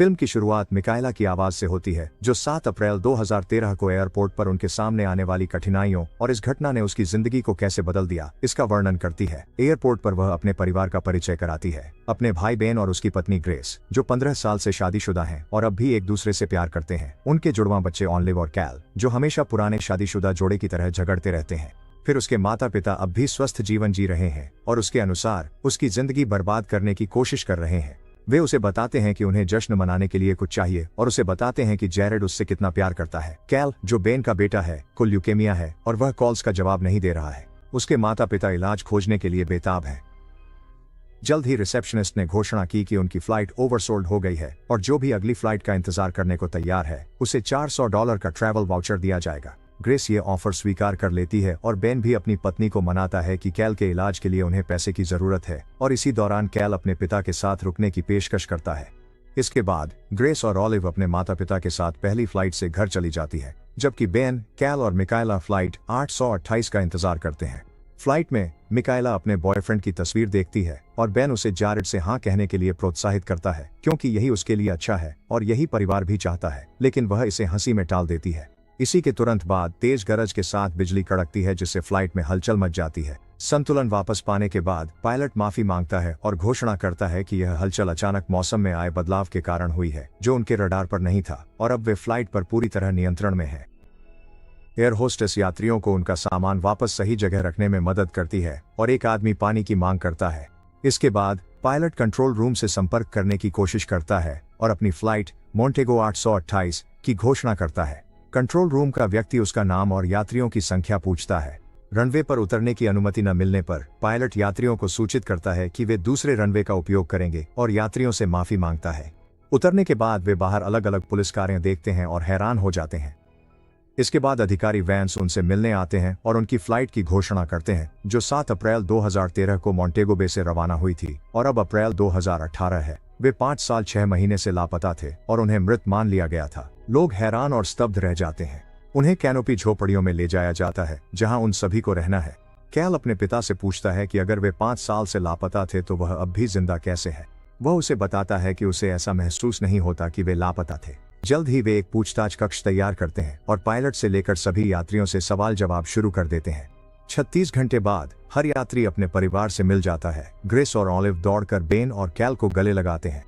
Film की शुरुआत Michaela की आवाज से होती है, जो 7 अप्रैल 2013 को एयरपोर्ट पर उनके सामने आने वाली कठिनाइयों और इस घटना ने उसकी जिंदगी को कैसे बदल दिया, इसका वर्णन करती है। एयरपोर्ट पर वह अपने परिवार का परिचय कराती है, अपने भाई बहन और उसकी पत्नी ग्रेस, जो 15 साल से शादीशुदा हैं और अब भी एक दूसरे से प्यार करते हैं, उनके जुड़वां बच्चे ऑलिव और कैल, जो हमेशा पुराने शादीशुदा जोड़े की तरह झगड़ते रहते हैं। फिर उसके माता पिता अब भी स्वस्थ जीवन जी रहे हैं और उसके अनुसार उसकी जिंदगी बर्बाद करने की कोशिश कर रहे हैं। वे उसे बताते हैं कि उन्हें जश्न मनाने के लिए कुछ चाहिए और उसे बताते हैं कि जैरेड उससे कितना प्यार करता है। कैल, जो बेन का बेटा है, को ल्यूकेमिया है और वह कॉल्स का जवाब नहीं दे रहा है। उसके माता पिता इलाज खोजने के लिए बेताब हैं। जल्द ही रिसेप्शनिस्ट ने घोषणा की कि उनकी फ्लाइट ओवरसोल्ड हो गई है और जो भी अगली फ्लाइट का इंतजार करने को तैयार है, उसे $400 का ट्रैवल वाउचर दिया जाएगा। ग्रेस ये ऑफर स्वीकार कर लेती है और बेन भी अपनी पत्नी को मनाता है कि कैल के इलाज के लिए उन्हें पैसे की जरूरत है और इसी दौरान कैल अपने पिता के साथ रुकने की पेशकश करता है। इसके बाद ग्रेस और ऑलिव अपने माता पिता के साथ पहली फ्लाइट से घर चली जाती है, जबकि बेन, कैल और मिकाएला फ्लाइट 828 का इंतजार करते हैं। फ्लाइट में मिकाएला अपने बॉयफ्रेंड की तस्वीर देखती है और बेन उसे जैरेड से हाँ कहने के लिए प्रोत्साहित करता है, क्योंकि यही उसके लिए अच्छा है और यही परिवार भी चाहता है, लेकिन वह इसे हंसी में टाल देती है। इसी के तुरंत बाद तेज गरज के साथ बिजली कड़कती है, जिससे फ्लाइट में हलचल मच जाती है। संतुलन वापस पाने के बाद पायलट माफी मांगता है और घोषणा करता है कि यह हलचल अचानक मौसम में आए बदलाव के कारण हुई है, जो उनके रडार पर नहीं था, और अब वे फ्लाइट पर पूरी तरह नियंत्रण में है। एयर होस्टेस यात्रियों को उनका सामान वापस सही जगह रखने में मदद करती है और एक आदमी पानी की मांग करता है। इसके बाद पायलट कंट्रोल रूम से संपर्क करने की कोशिश करता है और अपनी फ्लाइट मोंटेगो 828 की घोषणा करता है। कंट्रोल रूम का व्यक्ति उसका नाम और यात्रियों की संख्या पूछता है। रनवे पर उतरने की अनुमति न मिलने पर पायलट यात्रियों को सूचित करता है कि वे दूसरे रनवे का उपयोग करेंगे और यात्रियों से माफी मांगता है। उतरने के बाद वे बाहर अलग अलग पुलिस कारें देखते हैं और हैरान हो जाते हैं। इसके बाद अधिकारी वैंस उनसे मिलने आते हैं और उनकी फ्लाइट की घोषणा करते हैं, जो 7 अप्रैल 2013 को मोंटेगो बे से रवाना हुई थी और अब अप्रैल 2018 है। वे 5 साल 6 महीने से लापता थे और उन्हें मृत मान लिया गया था। लोग हैरान और स्तब्ध रह जाते हैं। उन्हें कैनोपी झोपड़ियों में ले जाया जाता है, जहां उन सभी को रहना है। कैल अपने पिता से पूछता है कि अगर वे 5 साल से लापता थे तो वह अब भी जिंदा कैसे है। वह उसे बताता है कि उसे ऐसा महसूस नहीं होता कि वे लापता थे। जल्द ही वे एक पूछताछ कक्ष तैयार करते हैं और पायलट से लेकर सभी यात्रियों से सवाल जवाब शुरू कर देते हैं। 36 घंटे बाद हर यात्री अपने परिवार से मिल जाता है। ग्रेस और ऑलिव दौड़कर बेन और कैल को गले लगाते हैं।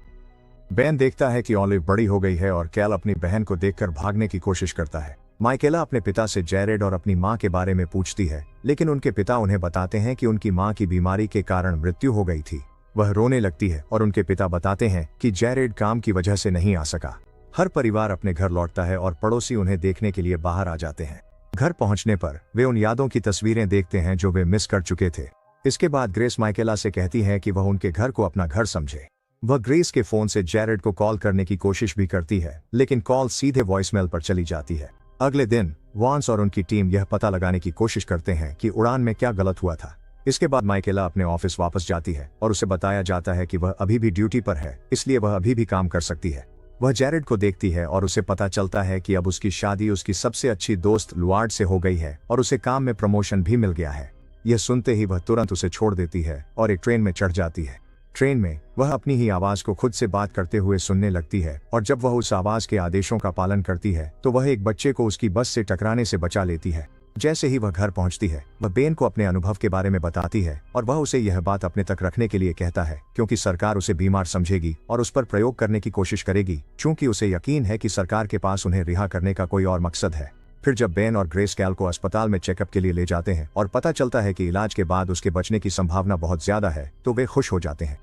बेन देखता है कि ऑलिव बड़ी हो गई है और कैल अपनी बहन को देखकर भागने की कोशिश करता है। माइकेला अपने पिता से जैरेड और अपनी मां के बारे में पूछती है, लेकिन उनके पिता उन्हें बताते हैं कि उनकी मां की बीमारी के कारण मृत्यु हो गई थी। वह रोने लगती है और उनके पिता बताते हैं कि जैरेड काम की वजह से नहीं आ सका। हर परिवार अपने घर लौटता है और पड़ोसी उन्हें देखने के लिए बाहर आ जाते हैं। घर पहुंचने पर वे उन यादों की तस्वीरें देखते हैं जो वे मिस कर चुके थे। इसके बाद ग्रेस माइकेला से कहती है कि वह उनके घर को अपना घर समझे। वह ग्रेस के फोन से जैरेड को कॉल करने की कोशिश भी करती है, लेकिन कॉल सीधे वॉइसमेल पर चली जाती है। अगले दिन वांस और उनकी टीम यह पता लगाने की कोशिश करते हैं कि उड़ान में क्या गलत हुआ था। इसके बाद माइकेला अपने ऑफिस वापस जाती है और उसे बताया जाता है कि वह अभी भी ड्यूटी पर है, इसलिए वह अभी भी काम कर सकती है। वह जैरेड को देखती है और उसे पता चलता है कि अब उसकी शादी उसकी सबसे अच्छी दोस्त लुआर्ड से हो गई है और उसे काम में प्रमोशन भी मिल गया है। यह सुनते ही वह तुरंत उसे छोड़ देती है और एक ट्रेन में चढ़ जाती है। ट्रेन में वह अपनी ही आवाज को खुद से बात करते हुए सुनने लगती है और जब वह उस आवाज के आदेशों का पालन करती है तो वह एक बच्चे को उसकी बस से टकराने से बचा लेती है। जैसे ही वह घर पहुंचती है, वह बेन को अपने अनुभव के बारे में बताती है और वह उसे यह बात अपने तक रखने के लिए कहता है, क्योंकि सरकार उसे बीमार समझेगी और उस पर प्रयोग करने की कोशिश करेगी, क्योंकि उसे यकीन है कि सरकार के पास उन्हें रिहा करने का कोई और मकसद है। फिर जब बेन और ग्रेस कैल को अस्पताल में चेकअप के लिए ले जाते हैं और पता चलता है कि इलाज के बाद उसके बचने की संभावना बहुत ज्यादा है, तो वे खुश हो जाते हैं।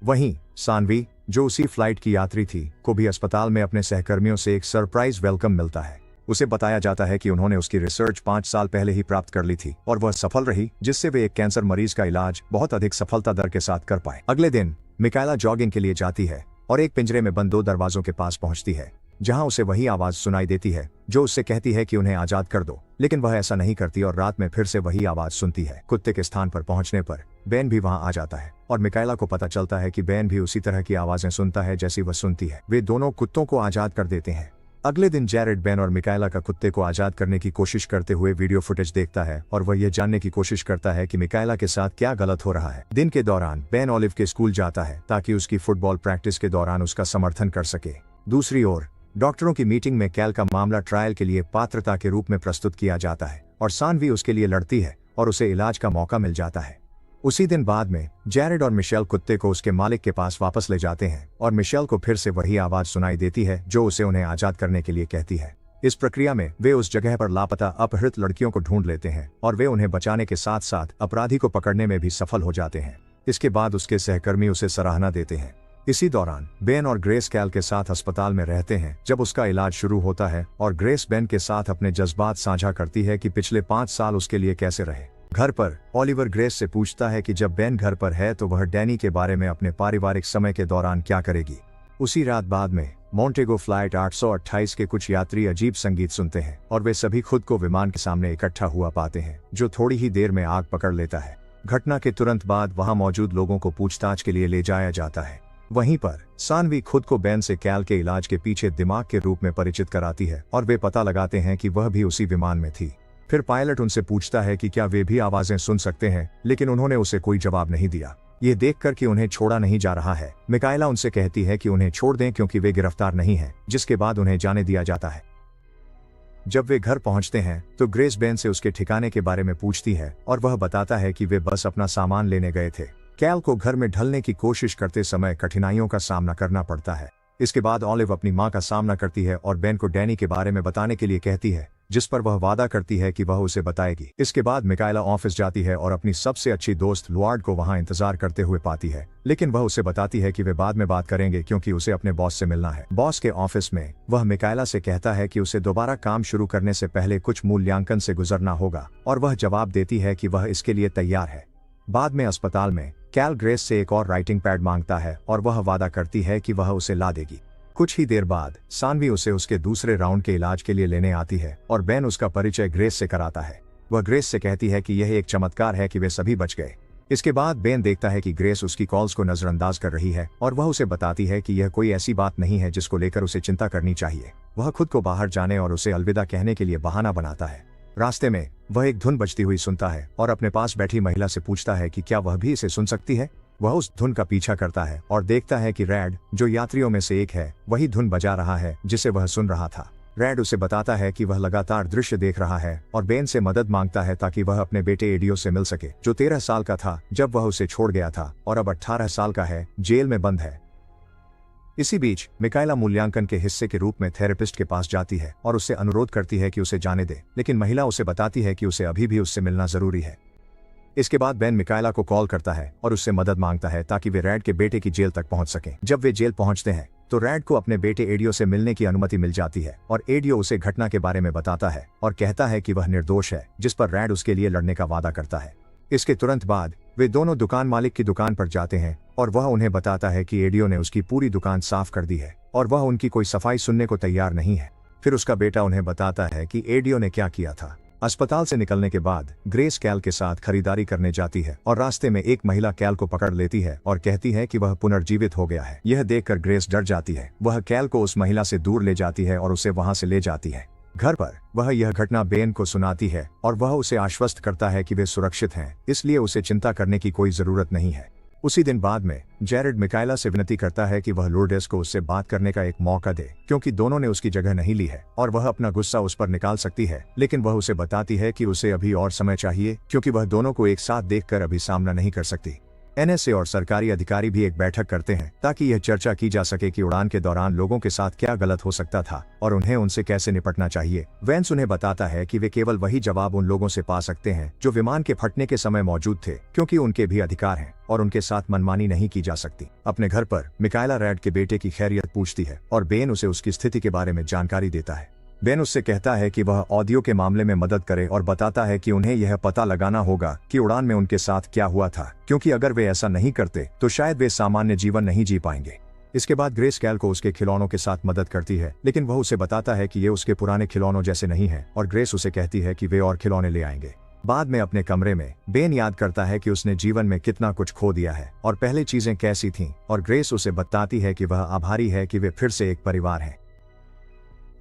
वहीं सानवी, जो उसी फ्लाइट की यात्री थी, को भी अस्पताल में अपने सहकर्मियों से एक सरप्राइज वेलकम मिलता है। उसे बताया जाता है कि उन्होंने उसकी रिसर्च 5 साल पहले ही प्राप्त कर ली थी और वह सफल रही, जिससे वे एक कैंसर मरीज का इलाज बहुत अधिक सफलता दर के साथ कर पाए। अगले दिन मिकाएला जॉगिंग के लिए जाती है और एक पिंजरे में बंद 2 दरवाजों के पास पहुंचती है, जहां उसे वही आवाज सुनाई देती है जो उससे कहती है कि उन्हें आजाद कर दो, लेकिन वह ऐसा नहीं करती और रात में फिर से वही आवाज सुनती है। कुत्ते के स्थान पर पहुंचने पर बेन भी वहां आ जाता है और मिकाएला को पता चलता है कि बेन भी उसी तरह की आवाजें सुनता है जैसी वह सुनती है। वे दोनों कुत्तों को आजाद कर देते हैं। अगले दिन जैरेड बेन और मिकाएला का कुत्ते को आजाद करने की कोशिश करते हुए वीडियो फुटेज देखता है और वह यह जानने की कोशिश करता है कि मिकाएला के साथ क्या गलत हो रहा है। दिन के दौरान बेन ऑलिव के स्कूल जाता है ताकि उसकी फुटबॉल प्रैक्टिस के दौरान उसका समर्थन कर सके। दूसरी ओर डॉक्टरों की मीटिंग में कैल का मामला ट्रायल के लिए पात्रता के रूप में प्रस्तुत किया जाता है और सानवी उसके लिए लड़ती है और उसे इलाज का मौका मिल जाता है। उसी दिन बाद में जैरेड और मिशेल कुत्ते को उसके मालिक के पास वापस ले जाते हैं और मिशेल को फिर से वही आवाज सुनाई देती है जो उसे उन्हें आजाद करने के लिए कहती है। इस प्रक्रिया में वे उस जगह पर लापता अपहृत लड़कियों को ढूंढ लेते हैं और वे उन्हें बचाने के साथ साथ अपराधी को पकड़ने में भी सफल हो जाते हैं। इसके बाद उसके सहकर्मी उसे सराहना देते हैं। इसी दौरान बेन और ग्रेस कैल के साथ अस्पताल में रहते हैं जब उसका इलाज शुरू होता है और ग्रेस बेन के साथ अपने जज्बात साझा करती है कि पिछले 5 साल उसके लिए कैसे रहे। घर पर ओलिवर ग्रेस से पूछता है कि जब बेन घर पर है तो वह डैनी के बारे में अपने पारिवारिक समय के दौरान क्या करेगी। उसी रात बाद में मोंटेगो फ्लाइट 828 के कुछ यात्री अजीब संगीत सुनते हैं और वे सभी खुद को विमान के सामने इकट्ठा हुआ पाते हैं जो थोड़ी ही देर में आग पकड़ लेता है। घटना के तुरंत बाद वहां मौजूद लोगों को पूछताछ के लिए ले जाया जाता है। वहीं पर सानवी खुद को बेन से कैल के इलाज के पीछे दिमाग के रूप में परिचित कराती है और वे पता लगाते हैं कि वह भी उसी विमान में थी। फिर पायलट उनसे पूछता है कि क्या वे भी आवाजें सुन सकते हैं, लेकिन उन्होंने उसे कोई जवाब नहीं दिया। ये देखकर कि उन्हें छोड़ा नहीं जा रहा है, मिकाएला उनसे कहती है कि उन्हें छोड़ दें क्योंकि वे गिरफ्तार नहीं हैं, जिसके बाद उन्हें जाने दिया जाता है। जब वे घर पहुंचते हैं तो ग्रेस बेन से उसके ठिकाने के बारे में पूछती है और वह बताता है कि वे बस अपना सामान लेने गए थे। कैल को घर में ढलने की कोशिश करते समय कठिनाइयों का सामना करना पड़ता है। इसके बाद ऑलिव अपनी मां का सामना करती है और बेन को डैनी के बारे में बताने के लिए कहती है, जिस पर वह वादा करती है कि वह उसे बताएगी। इसके बाद मिकाएला ऑफिस जाती है और अपनी सबसे अच्छी दोस्त लुआर्ड को वहां इंतजार करते हुए पाती है, लेकिन वह उसे बताती है कि वे बाद में बात करेंगे क्योंकि उसे अपने बॉस से मिलना है। बॉस के ऑफिस में वह मिकाएला से कहता है कि उसे दोबारा काम शुरू करने से पहले कुछ मूल्यांकन से गुजरना होगा और वह जवाब देती है कि वह इसके लिए तैयार है। बाद में अस्पताल में कैल ग्रेस से एक और राइटिंग पैड मांगता है और वह वादा करती है कि वह उसे ला देगी। कुछ ही देर बाद सानवी उसे उसके दूसरे राउंड के इलाज के लिए लेने आती है और बेन उसका परिचय ग्रेस से कराता है। वह ग्रेस से कहती है कि यह एक चमत्कार है कि वे सभी बच गए। इसके बाद बेन देखता है कि ग्रेस उसकी कॉल्स को नजरअंदाज कर रही है और वह उसे बताती है कि यह कोई ऐसी बात नहीं है जिसको लेकर उसे चिंता करनी चाहिए। वह खुद को बाहर जाने और उसे अलविदा कहने के लिए बहाना बनाता है। रास्ते में वह एक धुन बजती हुई सुनता है और अपने पास बैठी महिला से पूछता है कि क्या वह भी इसे सुन सकती है। वह उस धुन का पीछा करता है और देखता है कि रैड, जो यात्रियों में से एक है, वही धुन बजा रहा है जिसे वह सुन रहा था। रैड उसे बताता है कि वह लगातार दृश्य देख रहा है और बेन से मदद मांगता है ताकि वह अपने बेटे एडियो से मिल सके, जो 13 साल का था जब वह उसे छोड़ गया था और अब 18 साल का है, जेल में बंद है। इसी बीच मिकाएला मूल्यांकन के हिस्से के रूप में थेरेपिस्ट के पास जाती है और उससे अनुरोध करती है कि उसे जाने दे, लेकिन महिला उसे बताती है कि उसे अभी भी उससे मिलना जरूरी है। इसके बाद बेन मिकाएला को कॉल करता है और उससे मदद मांगता है ताकि वे रैड के बेटे की जेल तक पहुंच सकें। जब वे जेल पहुंचते हैं तो रैड को अपने बेटे एडियो से मिलने की अनुमति मिल जाती है और एडियो उसे घटना के बारे में बताता है और कहता है कि वह निर्दोष है, जिस पर रैड उसके लिए लड़ने का वादा करता है। इसके तुरंत बाद वे दोनों दुकान मालिक की दुकान पर जाते हैं और वह उन्हें बताता है कि एडियो ने उसकी पूरी दुकान साफ कर दी है और वह उनकी कोई सफाई सुनने को तैयार नहीं है। फिर उसका बेटा उन्हें बताता है कि एडियो ने क्या किया था। अस्पताल से निकलने के बाद ग्रेस कैल के साथ खरीदारी करने जाती है और रास्ते में एक महिला कैल को पकड़ लेती है और कहती है कि वह पुनर्जीवित हो गया है। यह देखकर ग्रेस डर जाती है। वह कैल को उस महिला से दूर ले जाती है और उसे वहां से ले जाती है। घर पर वह यह घटना बेन को सुनाती है और वह उसे आश्वस्त करता है कि वे सुरक्षित हैं, इसलिए उसे चिंता करने की कोई जरूरत नहीं है। उसी दिन बाद में जैरेड मिकाएला से विनती करता है कि वह लोर्डेस को उससे बात करने का एक मौका दे, क्योंकि दोनों ने उसकी जगह नहीं ली है और वह अपना गुस्सा उस पर निकाल सकती है, लेकिन वह उसे बताती है कि उसे अभी और समय चाहिए क्योंकि वह दोनों को एक साथ देखकर अभी सामना नहीं कर सकती। एनएसए और सरकारी अधिकारी भी एक बैठक करते हैं ताकि यह चर्चा की जा सके कि उड़ान के दौरान लोगों के साथ क्या गलत हो सकता था और उन्हें उनसे कैसे निपटना चाहिए। वेंस उन्हें बताता है कि वे केवल वही जवाब उन लोगों से पा सकते हैं जो विमान के फटने के समय मौजूद थे, क्योंकि उनके भी अधिकार हैं और उनके साथ मनमानी नहीं की जा सकती। अपने घर पर मिकाएला रैड के बेटे की खैरियत पूछती है और बेन उसे उसकी स्थिति के बारे में जानकारी देता है। बेन उससे कहता है कि वह ऑडियो के मामले में मदद करे और बताता है कि उन्हें यह पता लगाना होगा कि उड़ान में उनके साथ क्या हुआ था, क्योंकि अगर वे ऐसा नहीं करते तो शायद वे सामान्य जीवन नहीं जी पाएंगे। इसके बाद ग्रेस कैल को उसके खिलौनों के साथ मदद करती है, लेकिन वह उसे बताता है कि ये उसके पुराने खिलौनों जैसे नहीं है और ग्रेस उसे कहती है कि वे और खिलौने ले आएंगे। बाद में अपने कमरे में बेन याद करता है कि उसने जीवन में कितना कुछ खो दिया है और पहले चीजें कैसी थीं, और ग्रेस उसे बताती है कि वह आभारी है कि वे फिर से एक परिवार हैं।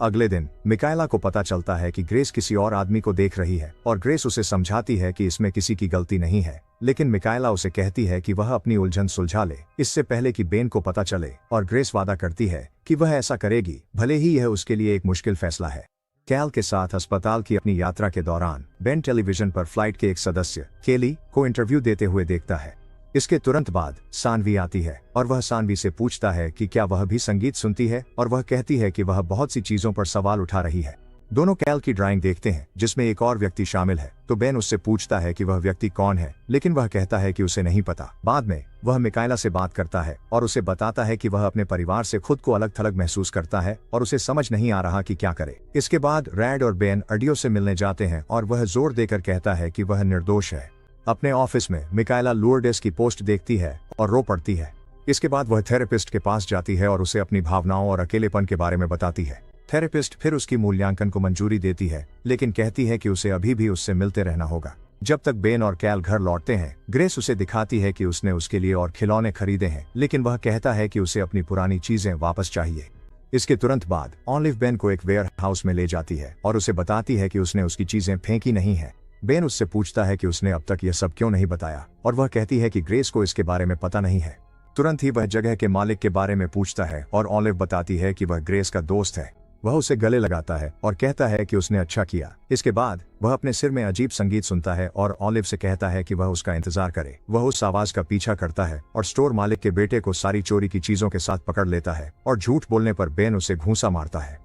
अगले दिन मिकाएला को पता चलता है कि ग्रेस किसी और आदमी को देख रही है और ग्रेस उसे समझाती है कि इसमें किसी की गलती नहीं है, लेकिन मिकाएला उसे कहती है कि वह अपनी उलझन सुलझा ले इससे पहले कि बेन को पता चले, और ग्रेस वादा करती है कि वह ऐसा करेगी भले ही यह उसके लिए एक मुश्किल फैसला है। कैल के साथ अस्पताल की अपनी यात्रा के दौरान बेन टेलीविजन पर फ्लाइट के एक सदस्य केली को इंटरव्यू देते हुए देखता है। इसके तुरंत बाद सानवी आती है और वह सानवी से पूछता है कि क्या वह भी संगीत सुनती है, और वह कहती है कि वह बहुत सी चीजों पर सवाल उठा रही है। दोनों कैल की ड्राइंग देखते हैं जिसमें एक और व्यक्ति शामिल है, तो बेन उससे पूछता है कि वह व्यक्ति कौन है, लेकिन वह कहता है कि उसे नहीं पता। बाद में वह मिकाएला से बात करता है और उसे बताता है कि वह अपने परिवार से खुद को अलग थलग महसूस करता है और उसे समझ नहीं आ रहा कि क्या करे। इसके बाद रैड और बेन अडियो से मिलने जाते हैं और वह जोर देकर कहता है कि वह निर्दोष है। अपने ऑफिस में मिकाएला लुअर्डेस की पोस्ट देखती है और रो पड़ती है। इसके बाद वह थेरेपिस्ट के पास जाती है और उसे अपनी भावनाओं और अकेलेपन के बारे में बताती है। थेरेपिस्ट फिर उसकी मूल्यांकन को मंजूरी देती है, लेकिन कहती है कि उसे अभी भी उससे मिलते रहना होगा। जब तक बेन और कैल घर लौटते हैं, ग्रेस उसे दिखाती है कि उसने उसके लिए और खिलौने खरीदे हैं, लेकिन वह कहता है कि उसे अपनी पुरानी चीजें वापस चाहिए। इसके तुरंत बाद ऑलिव बेन को एक वेयर हाउस में ले जाती है और उसे बताती है कि उसने उसकी चीजें फेंकी नहीं है। बेन उससे पूछता है कि उसने अब तक यह सब क्यों नहीं बताया, और वह कहती है कि ग्रेस को इसके बारे में पता नहीं है। तुरंत ही वह जगह के मालिक के बारे में पूछता है और ऑलिव बताती है कि वह ग्रेस का दोस्त है। वह उसे गले लगाता है और कहता है कि उसने अच्छा किया। इसके बाद वह अपने सिर में अजीब संगीत सुनता है और ऑलिव से कहता है कि वह उसका इंतजार करे। वह उस आवाज का पीछा करता है और स्टोर मालिक के बेटे को सारी चोरी की चीजों के साथ पकड़ लेता है, और झूठ बोलने पर बेन उसे घूंसा मारता है।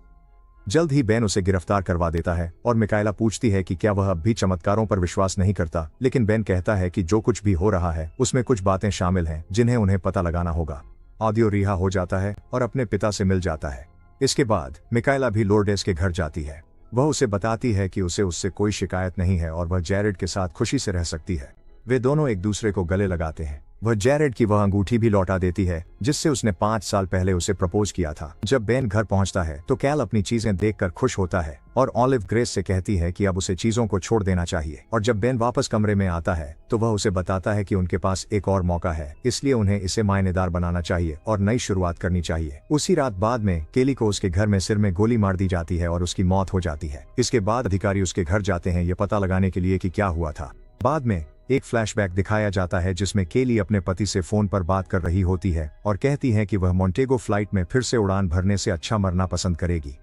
जल्द ही बेन उसे गिरफ्तार करवा देता है और मिकाएला पूछती है कि क्या वह अब भी चमत्कारों पर विश्वास नहीं करता, लेकिन बेन कहता है कि जो कुछ भी हो रहा है उसमें कुछ बातें शामिल हैं जिन्हें उन्हें पता लगाना होगा। ऑडियो रिहा हो जाता है और अपने पिता से मिल जाता है। इसके बाद मिकाएला भी लुअर्डेस के घर जाती है। वह उसे बताती है कि उसे उससे कोई शिकायत नहीं है और वह जैरेड के साथ खुशी से रह सकती है। वे दोनों एक दूसरे को गले लगाते हैं। वह जैरेड की वह अंगूठी भी लौटा देती है जिससे उसने 5 साल पहले उसे प्रपोज किया था। जब बेन घर पहुंचता है तो कैल अपनी चीजें देखकर खुश होता है और ऑलिव ग्रेस से कहती है कि अब उसे चीजों को छोड़ देना चाहिए। और जब बेन वापस कमरे में आता है तो वह उसे बताता है कि उनके पास एक और मौका है, इसलिए उन्हें इसे मायनेदार बनाना चाहिए और नई शुरुआत करनी चाहिए। उसी रात बाद में केली को उसके घर में सिर में गोली मार दी जाती है और उसकी मौत हो जाती है। इसके बाद अधिकारी उसके घर जाते हैं ये पता लगाने के लिए कि क्या हुआ था। बाद में एक फ्लैशबैक दिखाया जाता है जिसमें केली अपने पति से फोन पर बात कर रही होती है और कहती है कि वह मोंटेगो फ्लाइट में फिर से उड़ान भरने से अच्छा मरना पसंद करेगी।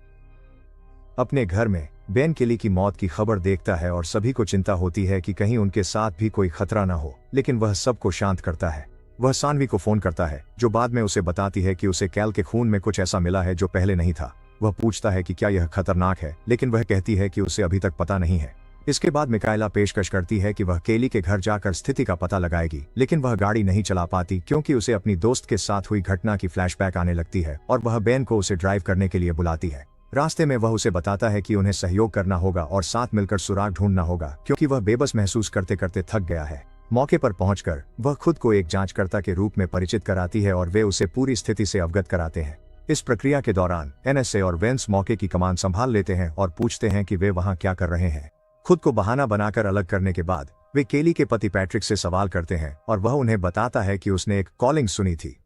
अपने घर में बेन केली की मौत की खबर देखता है और सभी को चिंता होती है कि कहीं उनके साथ भी कोई खतरा न हो, लेकिन वह सबको शांत करता है। वह सानवी को फोन करता है जो बाद में उसे बताती है कि उसे कैल के खून में कुछ ऐसा मिला है जो पहले नहीं था। वह पूछता है कि क्या यह खतरनाक है, लेकिन वह कहती है कि उसे अभी तक पता नहीं है। इसके बाद मिकाएला पेशकश करती है कि वह केली के घर जाकर स्थिति का पता लगाएगी, लेकिन वह गाड़ी नहीं चला पाती क्योंकि उसे अपनी दोस्त के साथ हुई घटना की फ्लैशबैक आने लगती है और वह बेन को उसे ड्राइव करने के लिए बुलाती है। रास्ते में वह उसे बताता है कि उन्हें सहयोग करना होगा और साथ मिलकर सुराग ढूंढना होगा क्योंकि वह बेबस महसूस करते करते थक गया है। मौके पर पहुंचकर वह खुद को एक जांचकर्ता के रूप में परिचित कराती है और वे उसे पूरी स्थिति से अवगत कराते हैं। इस प्रक्रिया के दौरान एनएसए और वेंस मौके की कमान संभाल लेते हैं और पूछते हैं कि वे वहां क्या कर रहे हैं। खुद को बहाना बनाकर अलग करने के बाद वे केली के पति पैट्रिक से सवाल करते हैं और वह उन्हें बताता है कि उसने एक कॉलिंग सुनी थी।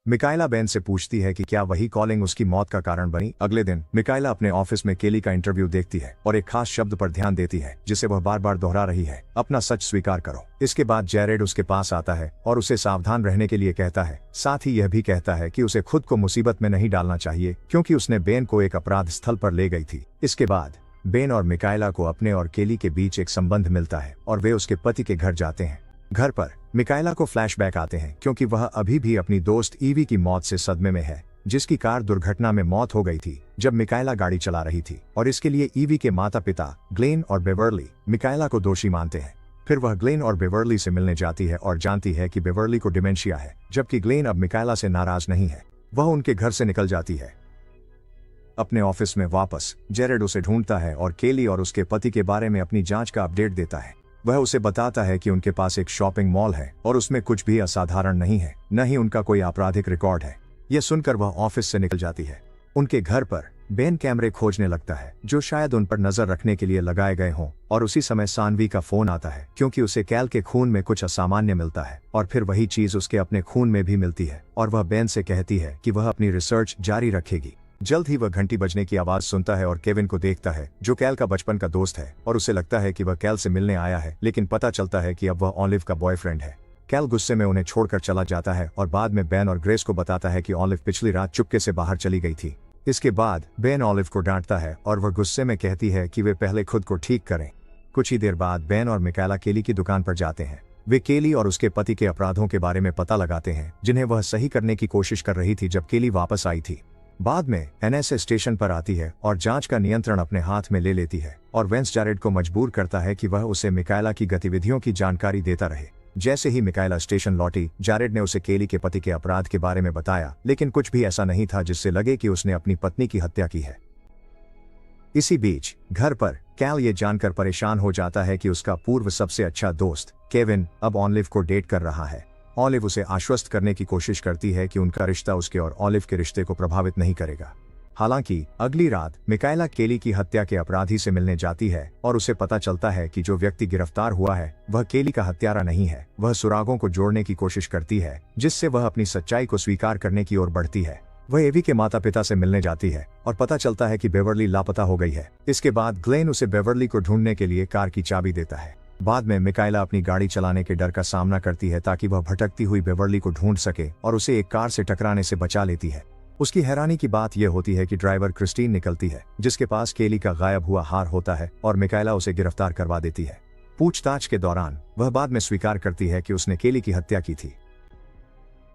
मिकाएला बेन से पूछती है कि क्या वही कॉलिंग उसकी मौत का कारण बनी। अगले दिन मिकाएला अपने ऑफिस में केली का इंटरव्यू देखती है और एक खास शब्द पर ध्यान देती है जिसे वह बार बार दोहरा रही है, अपना सच स्वीकार करो। इसके बाद जैरेड उसके पास आता है और उसे सावधान रहने के लिए कहता है। साथ ही यह भी कहता है कि उसे खुद को मुसीबत में नहीं डालना चाहिए क्योंकि उसने बेन को एक अपराध स्थल पर ले गई थी। इसके बाद बेन और मिकाएला को अपने और केली के बीच एक संबंध मिलता है और वे उसके पति के घर जाते हैं। घर पर मिकाएला को फ्लैशबैक आते हैं क्योंकि वह अभी भी अपनी दोस्त ईवी की मौत से सदमे में है, जिसकी कार दुर्घटना में मौत हो गई थी जब मिकाएला गाड़ी चला रही थी, और इसके लिए ईवी के माता पिता ग्लेन और बेवर्ली मिकाएला को दोषी मानते हैं। फिर वह ग्लेन और बेवर्ली से मिलने जाती है और जानती है कि बेवर्ली को डिमेंशिया है, जबकि ग्लेन अब मिकाएला से नाराज नहीं है। वह उनके घर से निकल जाती है। अपने ऑफिस में वापस जैरेड उसे ढूंढता है और केली और उसके पति के बारे में अपनी जांच का अपडेट देता है। वह उसे बताता है कि उनके पास एक शॉपिंग मॉल है और उसमें कुछ भी असाधारण नहीं है, न ही उनका कोई आपराधिक रिकॉर्ड है। यह सुनकर वह ऑफिस से निकल जाती है। उनके घर पर बेन कैमरे खोजने लगता है जो शायद उन पर नजर रखने के लिए लगाए गए हों, और उसी समय सानवी का फोन आता है क्योंकि उसे कैल के खून में कुछ असामान्य मिलता है और फिर वही चीज उसके अपने खून में भी मिलती है, और वह बेन से कहती है कि वह अपनी रिसर्च जारी रखेगी। जल्द ही वह घंटी बजने की आवाज सुनता है और केविन को देखता है, जो कैल का बचपन का दोस्त है, और उसे लगता है कि वह कैल से मिलने आया है, लेकिन पता चलता है कि अब वह ऑलिव का बॉयफ्रेंड है। कैल गुस्से में उन्हें छोड़कर चला जाता है और बाद में बेन और ग्रेस को बताता है कि ऑलिव पिछली रात चुपके से बाहर चली गई थी। इसके बाद बेन ऑलिव को डांटता है और वह गुस्से में कहती है कि वे पहले खुद को ठीक करें। कुछ ही देर बाद बेन और मिकाएला केली की दुकान पर जाते हैं। वे केली और उसके पति के अपराधों के बारे में पता लगाते हैं, जिन्हें वह सही करने की कोशिश कर रही थी जब केली वापस आई थी। बाद में एनएसए स्टेशन पर आती है और जांच का नियंत्रण अपने हाथ में ले लेती है और वेंस जैरेड को मजबूर करता है कि वह उसे मिकाएला की गतिविधियों की जानकारी देता रहे। जैसे ही मिकाएला स्टेशन लौटी, जैरेड ने उसे केली के पति के अपराध के बारे में बताया, लेकिन कुछ भी ऐसा नहीं था जिससे लगे कि उसने अपनी पत्नी की हत्या की है। इसी बीच घर पर कैल ये जानकर परेशान हो जाता है कि उसका पूर्व सबसे अच्छा दोस्त केविन अब ऑलिव को डेट कर रहा है। ऑलिव उसे आश्वस्त करने की कोशिश करती है कि उनका रिश्ता उसके और ऑलिव के रिश्ते को प्रभावित नहीं करेगा। हालांकि अगली रात मिकाएला केली की हत्या के अपराधी से मिलने जाती है और उसे पता चलता है कि जो व्यक्ति गिरफ्तार हुआ है वह केली का हत्यारा नहीं है। वह सुरागों को जोड़ने की कोशिश करती है, जिससे वह अपनी सच्चाई को स्वीकार करने की ओर बढ़ती है। वह एवी के माता पिता से मिलने जाती है और पता चलता है कि बेवर्ली लापता हो गई है। इसके बाद ग्लेन उसे बेवर्ली को ढूंढने के लिए कार की चाबी देता है। बाद में मिकाएला अपनी गाड़ी चलाने के डर का सामना करती है ताकि वह भटकती हुई बेवर्ली को ढूंढ सके और उसे एक कार से टकराने से बचा लेती है। उसकी हैरानी की बात यह होती है कि ड्राइवर क्रिस्टीन निकलती है, जिसके पास केली का गायब हुआ हार होता है और मिकाएला उसे गिरफ्तार करवा देती है। पूछताछ के दौरान वह बाद में स्वीकार करती है कि उसने केली की हत्या की थी।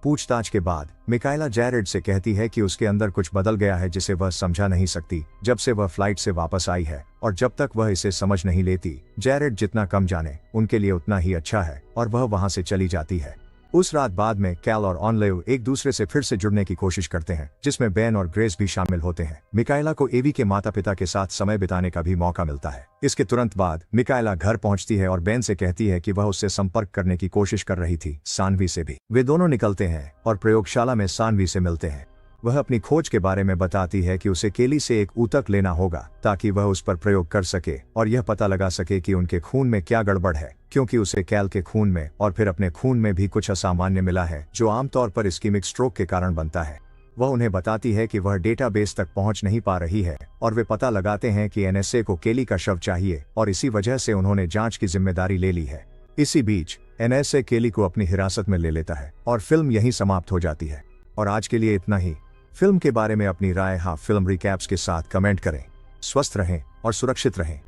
पूछताछ के बाद मिकाएला जैरेड से कहती है कि उसके अंदर कुछ बदल गया है जिसे वह समझा नहीं सकती जब से वह फ्लाइट से वापस आई है, और जब तक वह इसे समझ नहीं लेती, जैरेड जितना कम जाने उनके लिए उतना ही अच्छा है, और वह वहां से चली जाती है। उस रात बाद में कैल और ऑलिव एक दूसरे से फिर से जुड़ने की कोशिश करते हैं, जिसमें बेन और ग्रेस भी शामिल होते हैं। मिकाएला को एवी के माता पिता के साथ समय बिताने का भी मौका मिलता है। इसके तुरंत बाद मिकाएला घर पहुंचती है और बेन से कहती है कि वह उससे संपर्क करने की कोशिश कर रही थी, सानवी से भी। वे दोनों निकलते हैं और प्रयोगशाला में सानवी से मिलते हैं। वह अपनी खोज के बारे में बताती है कि उसे केली से एक ऊतक लेना होगा ताकि वह उस पर प्रयोग कर सके और यह पता लगा सके कि उनके खून में क्या गड़बड़ है, क्योंकि उसे कैल के खून में और फिर अपने खून में भी कुछ असामान्य मिला है, जो आमतौर पर इस्कीमिक स्ट्रोक के कारण बनता है। वह उन्हें बताती है कि वह डेटाबेस तक पहुंच नहीं पा रही है और वे पता लगाते हैं कि एनएसए को केली का शव चाहिए और इसी वजह से उन्होंने जांच की जिम्मेदारी ले ली है। इसी बीच एनएसए केली को अपनी हिरासत में ले लेता है और फिल्म यहीं समाप्त हो जाती है। और आज के लिए इतना ही। फिल्म के बारे में अपनी राय फिल्म रिकैप्स के साथ कमेंट करें। स्वस्थ रहें और सुरक्षित रहें।